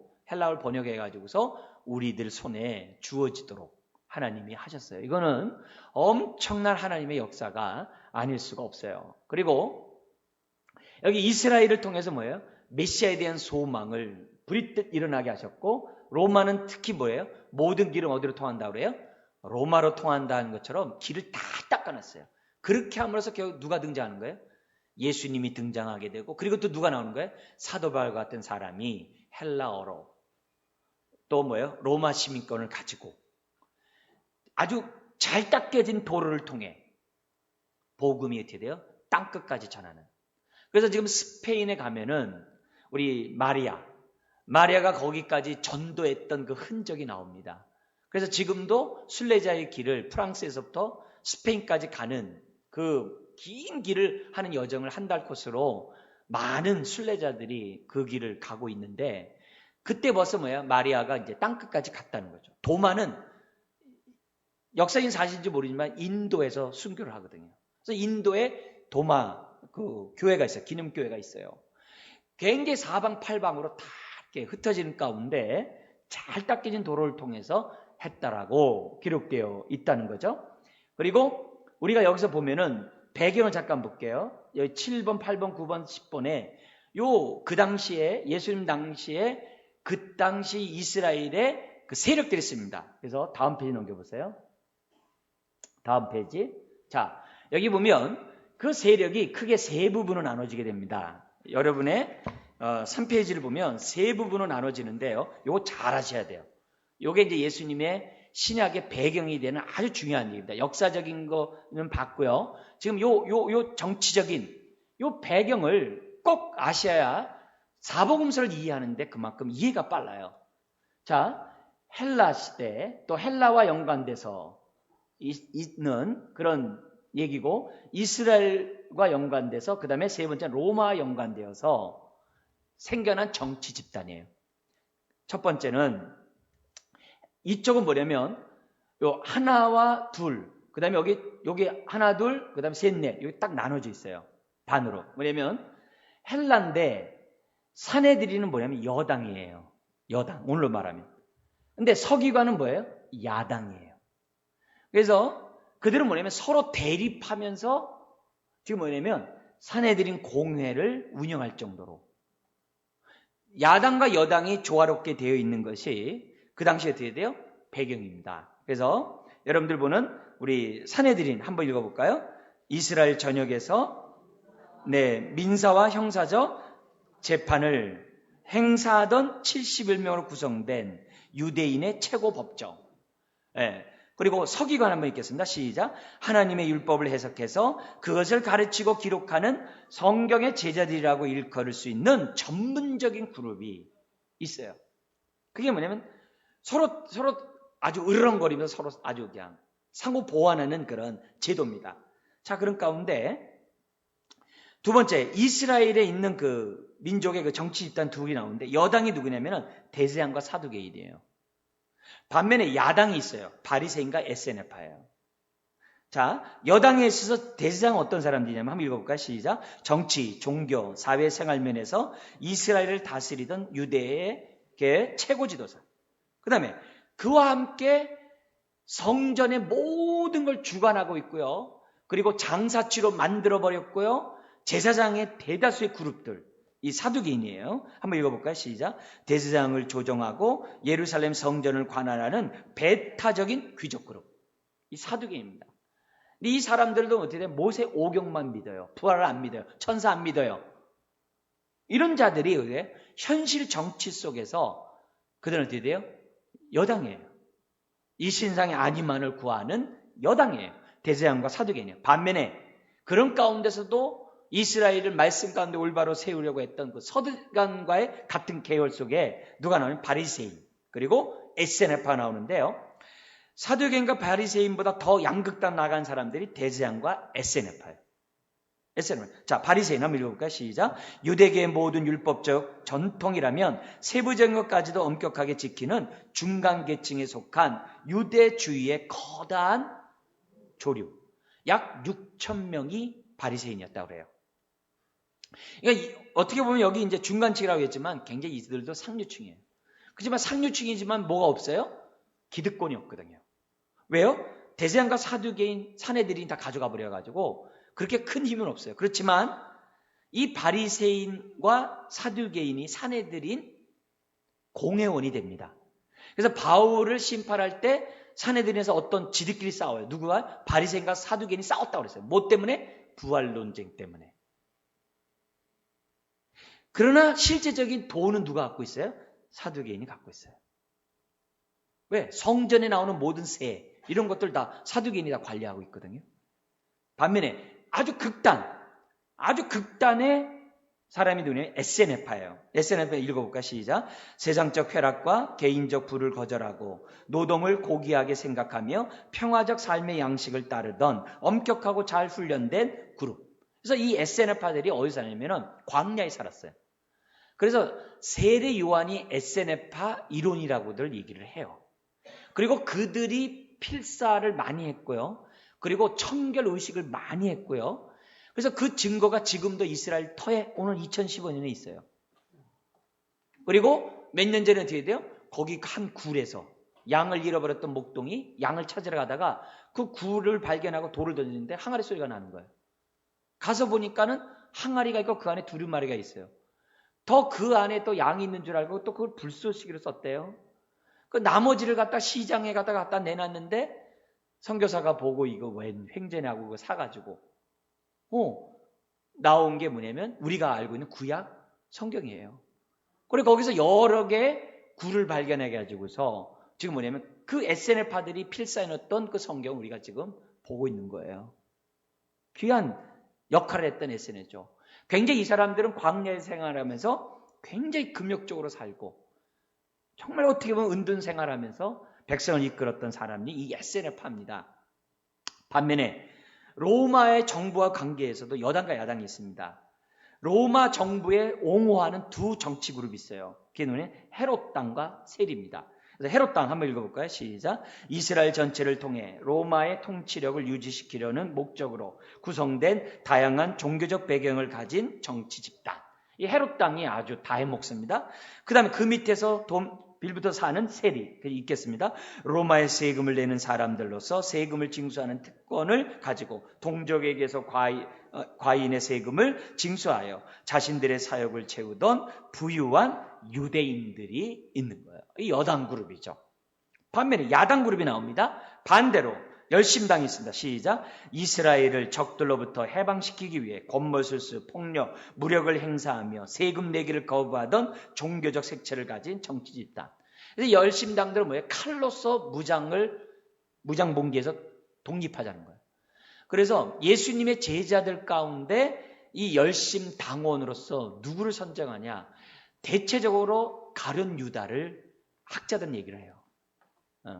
[SPEAKER 1] 우리들 손에 주어지도록 하나님이 하셨어요. 이거는 엄청난 하나님의 역사가 아닐 수가 없어요. 그리고 여기 이스라엘을 통해서 뭐예요? 메시아에 대한 소망을 부리듯 일어나게 하셨고 로마는 특히 뭐예요? 모든 길은 어디로 통한다고 그래요? 로마로 통한다는 것처럼 길을 다 닦아놨어요. 그렇게 함으로써 결국 누가 등장하는 거예요? 예수님이 등장하게 되고 그리고 또 누가 나오는 거예요? 사도 바울 같은 사람이 헬라어로 또 뭐예요? 로마 시민권을 가지고 아주 잘 닦여진 도로를 통해 복음이 어떻게 돼요? 땅끝까지 전하는. 그래서 지금 스페인에 가면은 우리 마리아가 거기까지 전도했던 그 흔적이 나옵니다. 그래서 지금도 순례자의 길을 프랑스에서부터 스페인까지 가는 그 긴 길을 하는 여정을 한 달 코스로 많은 순례자들이 그 길을 가고 있는데 그때 벌써 마리아가 이제 땅끝까지 갔다는 거죠. 도마는 역사적인 사실인지 모르지만 인도에서 순교를 하거든요. 그래서 인도에 도마 그 교회가 있어요. 기념교회가 있어요. 굉장히 사방팔방으로 다 이렇게 흩어지는 가운데 잘 닦여진 도로를 통해서 했다라고 기록되어 있다는 거죠. 그리고 우리가 여기서 보면은 배경을 잠깐 볼게요. 여기 7번, 8번, 9번, 10번에 그 당시에 예수님 당시에 그 당시 이스라엘의 그 세력들이 있습니다. 그래서 다음 페이지 넘겨보세요. 다음 페이지. 자, 여기 보면 그 세력이 크게 세 부분으로 나눠지게 됩니다. 여러분의 3페이지를 보면 세 부분으로 나눠지는데요. 이거 잘 하셔야 돼요. 이게 이제 예수님의 신약의 배경이 되는 아주 중요한 얘기입니다. 역사적인 거는 봤고요. 지금 요 정치적인 요 배경을 꼭 아셔야 사복음서를 이해하는데 그만큼 이해가 빨라요. 자, 헬라 시대 또 헬라와 연관돼서 있는 그런 얘기고 이스라엘과 연관돼서 그 다음에 세 번째 로마와 연관되어서 생겨난 정치 집단이에요. 첫 번째는 이쪽은 뭐냐면 요 하나와 둘, 그 다음에 여기 하나, 둘, 그 다음에 셋, 넷, 여기 딱 나눠져 있어요. 반으로. 뭐냐면 헬라인데 사내들이는 뭐냐면 여당이에요. 여당, 오늘로 말하면. 근데 서기관은 뭐예요? 야당이에요. 그래서 그들은 뭐냐면 서로 대립하면서 지금 뭐냐면 사내들인 공회를 운영할 정도로 야당과 여당이 조화롭게 되어 있는 것이 그 당시에 어떻게 돼요? 배경입니다. 그래서 여러분들 보는 우리 사내들인 한번 읽어볼까요? 이스라엘 전역에서 민사와 형사적 재판을 행사하던 71명으로 구성된 유대인의 최고 법정. 그리고 서기관 한번 읽겠습니다. 시작. 하나님의 율법을 해석해서 그것을 가르치고 기록하는 성경의 제자들이라고 일컬을 수 있는 전문적인 그룹이 있어요. 그게 뭐냐면 서로 아주 으르렁거리면서 서로 아주 그냥 상호 보완하는 그런 제도입니다. 자, 그런 가운데 두 번째, 이스라엘에 있는 그 민족의 그 정치 집단 둘이 나오는데 여당이 누구냐면 대제사장과 사두개인이에요. 반면에 야당이 있어요. 바리새인과 에세네파예요. 자, 여당에 있어서 대제사장은 어떤 사람들이냐면 한번 읽어볼까요? 시작. 정치, 종교, 사회생활 면에서 이스라엘을 다스리던 유대의 최고 지도자. 그 다음에 그와 함께 성전의 모든 걸 주관하고 있고요. 그리고 장사치로 만들어버렸고요. 제사장의 대다수의 그룹들, 이 사두개인이에요. 한번 읽어볼까요? 시작. 대제사장을 조정하고 예루살렘 성전을 관할하는 배타적인 귀족 그룹, 이 사두개인입니다. 이 사람들도 어떻게 돼요? 모세 오경만 믿어요. 부활을 안 믿어요. 천사 안 믿어요. 이런 자들이 현실 정치 속에서 그들은 어떻게 돼요? 여당이에요. 이 신상의 아니만을 구하는 여당이에요. 대제사장과 사두개인이에요. 반면에 그런 가운데서도 이스라엘을 말씀 가운데 올바로 세우려고 했던 그 서기관과의 같은 계열 속에 누가 나오면 바리새인 그리고 에세네파 나오는데요. 사두개인과 바리새인보다 더 양극단 나간 사람들이 대제사장과 에세네파예요. 자, 바리새인 한번 읽어볼까요? 시작. 유대계의 모든 율법적 전통이라면 세부적인 것까지도 엄격하게 지키는 중간 계층에 속한 유대주의의 거대한 조류. 약 6천 명이 바리새인이었다고 그래요. 그러니까 어떻게 보면 여기 이제 중간층이라고 했지만 굉장히 이들도 상류층이에요. 그렇지만 상류층이지만 뭐가 없어요? 기득권이 없거든요. 왜요? 대제사장과 사두개인 사내들이 다 가져가 버려가지고 그렇게 큰 힘은 없어요. 그렇지만 이 바리새인과 사두개인이 사내들인 공회원이 됩니다. 그래서 바울을 심판할 때 사내들에서 어떤 지들끼리 싸워요. 누구가? 바리새인과 사두개인이 싸웠다고 그랬어요. 뭐 때문에? 부활 논쟁 때문에. 그러나 실제적인 돈은 누가 갖고 있어요? 사두개인이 갖고 있어요. 왜? 성전에 나오는 모든 세 이런 것들 다 사두개인이 다 관리하고 있거든요. 반면에 아주 극단의 사람이 누구냐? 에세네파예요. 에세네파 읽어볼까? 시작. 세상적 쾌락과 개인적 부를 거절하고 노동을 고귀하게 생각하며 평화적 삶의 양식을 따르던 엄격하고 잘 훈련된 그룹. 그래서 이 에세네파들이 어디서 살냐면 광야에 살았어요. 그래서 세례 요한이 에세네파 이론이라고들 얘기를 해요. 그리고 그들이 필사를 많이 했고요. 그리고 청결 의식을 많이 했고요. 그래서 그 증거가 지금도 이스라엘 터에 오늘 2015년에 있어요. 그리고 몇 년 전에 어떻게 돼요? 거기 한 굴에서 양을 잃어버렸던 목동이 양을 찾으러 가다가 그 굴을 발견하고 돌을 던지는데 항아리 소리가 나는 거예요. 가서 보니까는 항아리가 있고 그 안에 두루마리가 있어요. 더 그 안에 또 양이 있는 줄 알고 또 그걸 불쏘시개로 썼대요. 그 나머지를 갖다 시장에 갖다 내놨는데 선교사가 보고 이거 웬 횡재냐고 그거 사가지고 나온 게 뭐냐면 우리가 알고 있는 구약 성경이에요. 그리고 거기서 여러 개의 굴을 발견해가지고서 지금 뭐냐면 그 에세네파들이 필사해놨던 그 성경 우리가 지금 보고 있는 거예요. 귀한 역할을 했던 에세네죠. 굉장히 이 사람들은 광야에 생활하면서 굉장히 금욕적으로 살고 정말 어떻게 보면 은둔 생활하면서 백성을 이끌었던 사람이 이 에세네파입니다. 반면에 로마의 정부와 관계에서도 여당과 야당이 있습니다. 로마 정부에 옹호하는 두 정치 그룹이 있어요. 그게 누구냐? 헤롯 당과 세리입니다. 그래서 헤롯 당 한번 읽어볼까요? 시작. 이스라엘 전체를 통해 로마의 통치력을 유지시키려는 목적으로 구성된 다양한 종교적 배경을 가진 정치 집단. 이 헤롯 당이 아주 다해먹습니다. 그 다음에 그 밑에서 빌부터 사는 세리 있겠습니다. 로마의 세금을 내는 사람들로서 세금을 징수하는 특권을 가지고 동족에게서 과인의 세금을 징수하여 자신들의 사역을 채우던 부유한 유대인들이 있는 거예요. 이 여당 그룹이죠. 반면에 야당 그룹이 나옵니다. 반대로 열심당이 있습니다. 시작. 이스라엘을 적들로부터 해방시키기 위해 권모술수, 폭력, 무력을 행사하며 세금 내기를 거부하던 종교적 색채를 가진 정치 집단. 그래서 열심당들은 뭐예요? 칼로서 무장봉기에서 독립하자는 거예요. 그래서 예수님의 제자들 가운데 이 열심당원으로서 누구를 선정하냐? 대체적으로 가룟 유다를 학자들은 얘기를 해요.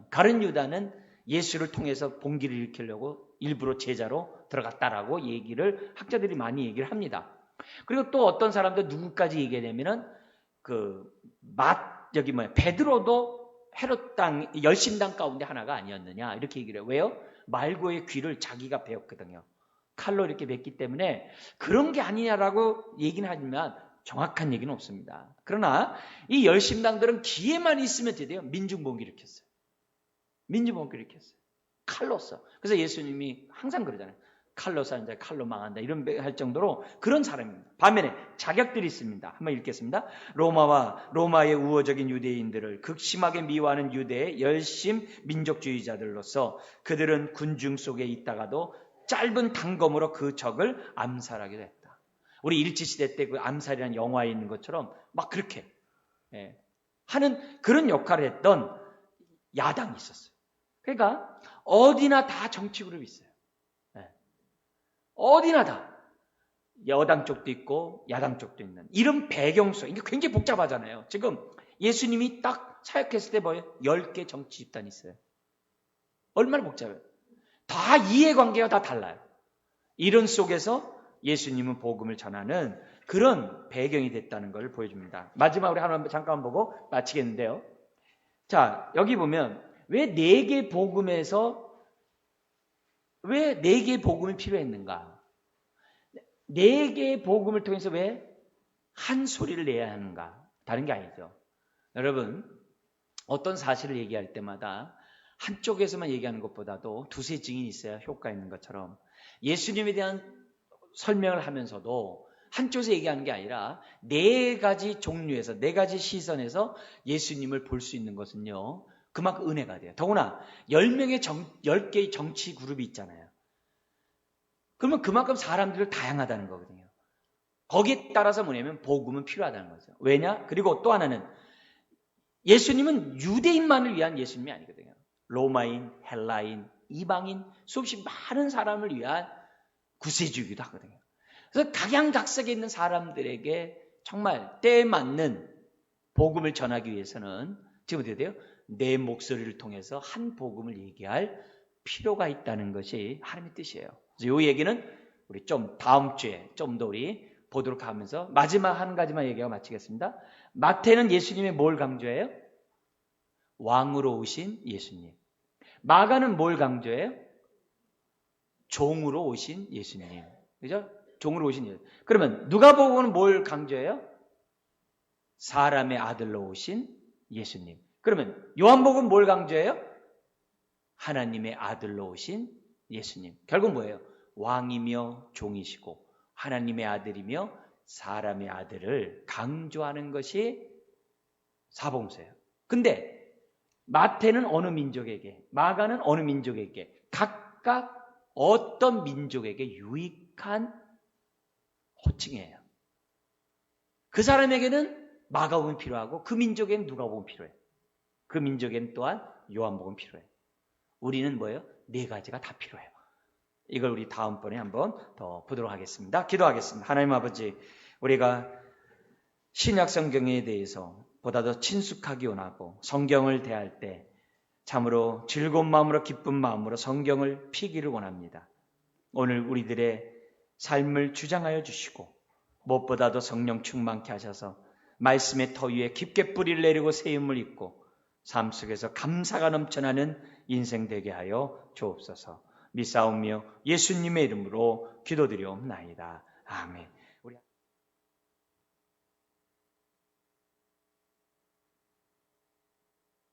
[SPEAKER 1] 가룟 유다는 예수를 통해서 봉기를 일으키려고 일부러 제자로 들어갔다라고 학자들이 많이 얘기를 합니다. 그리고 또 어떤 사람들 누구까지 얘기하냐면은 베드로도 헤롯 당 열심당 가운데 하나가 아니었느냐 이렇게 얘기를 해요. 왜요? 말고의 귀를 자기가 베었거든요. 칼로 이렇게 뱉기 때문에 그런 게 아니냐라고 얘기는 하지만 정확한 얘기는 없습니다. 그러나 이 열심당들은 기회만 있으면 돼요. 민중봉기를 일으켰어요. 민주봉기를 일으켰어요. 칼로서. 그래서 예수님이 항상 그러잖아요. 칼로 사는 자 칼로 망한다. 이런 할 정도로 그런 사람입니다. 반면에 자격들이 있습니다. 한번 읽겠습니다. 로마의 우호적인 유대인들을 극심하게 미워하는 유대의 열심 민족주의자들로서 그들은 군중 속에 있다가도 짧은 단검으로 그 적을 암살하기도 했다. 우리 일제시대 때 그 암살이라는 영화에 있는 것처럼 막 그렇게 하는 그런 역할을 했던 야당이 있었어요. 그러니까 어디나 다 정치 그룹이 있어요. 어디나 다 여당 쪽도 있고 야당 쪽도 있는 이런 배경 속 이게 굉장히 복잡하잖아요. 지금 예수님이 딱 사역했을 때 뭐예요? 10개 정치 집단이 있어요. 얼마나 복잡해요. 다 이해관계가 다 달라요. 이런 속에서 예수님은 복음을 전하는 그런 배경이 됐다는 걸 보여줍니다. 마지막으로 하나 잠깐 보고 마치겠는데요. 자, 여기 보면 왜 4개 복음이 필요했는가? 4개의 복음을 통해서 왜 한 소리를 내야 하는가? 다른 게 아니죠. 여러분, 어떤 사실을 얘기할 때마다 한쪽에서만 얘기하는 것보다도 두세 증인이 있어야 효과 있는 것처럼 예수님에 대한 설명을 하면서도 한쪽에서 얘기하는 게 아니라 4가지 종류에서 4가지 시선에서 예수님을 볼 수 있는 것은요. 그만큼 은혜가 돼요. 더구나 10개의 정치 그룹이 있잖아요. 그러면 그만큼 사람들이 다양하다는 거거든요. 거기에 따라서 뭐냐면 복음은 필요하다는 거죠. 왜냐? 그리고 또 하나는 예수님은 유대인만을 위한 예수님이 아니거든요. 로마인, 헬라인, 이방인, 수없이 많은 사람을 위한 구세주이기도 하거든요. 그래서 각양각색에 있는 사람들에게 정말 때에 맞는 복음을 전하기 위해서는 지금 어떻게 돼요? 내 목소리를 통해서 한 복음을 얘기할 필요가 있다는 것이 하나님의 뜻이에요. 그래서 이 얘기는 우리 좀 다음 주에 좀 더 우리 보도록 하면서 마지막 한 가지만 얘기하고 마치겠습니다. 마태는 예수님의 뭘 강조해요? 왕으로 오신 예수님. 마가는 뭘 강조해요? 종으로 오신 예수님. 그죠? 종으로 오신 예수님. 그러면 누가복음은 뭘 강조해요? 사람의 아들로 오신 예수님. 그러면 요한복음 뭘 강조해요? 하나님의 아들로 오신 예수님. 결국 뭐예요? 왕이며 종이시고 하나님의 아들이며 사람의 아들을 강조하는 것이 사복음서예요. 근데 마태는 어느 민족에게, 마가는 어느 민족에게, 각각 어떤 민족에게 유익한 호칭이에요. 그 사람에게는 마가복음이 필요하고 그 민족에는 누가복음이 필요해요. 그 민족에는 또한 요한복음이 필요해요. 우리는 뭐예요? 4가지가 다 필요해요. 이걸 우리 다음번에 한번 더 보도록 하겠습니다. 기도하겠습니다. 하나님 아버지, 우리가 신약 성경에 대해서 보다 더 친숙하게 원하고 성경을 대할 때 참으로 즐거운 마음으로 기쁜 마음으로 성경을 피기를 원합니다. 오늘 우리들의 삶을 주장하여 주시고 무엇보다도 성령 충만케 하셔서 말씀의 터 위에 깊게 뿌리를 내리고 세움을 입고 삶 속에서 감사가 넘쳐나는 인생 되게 하여 주옵소서. 믿사오며 예수님의 이름으로 기도드리옵나이다. 아멘.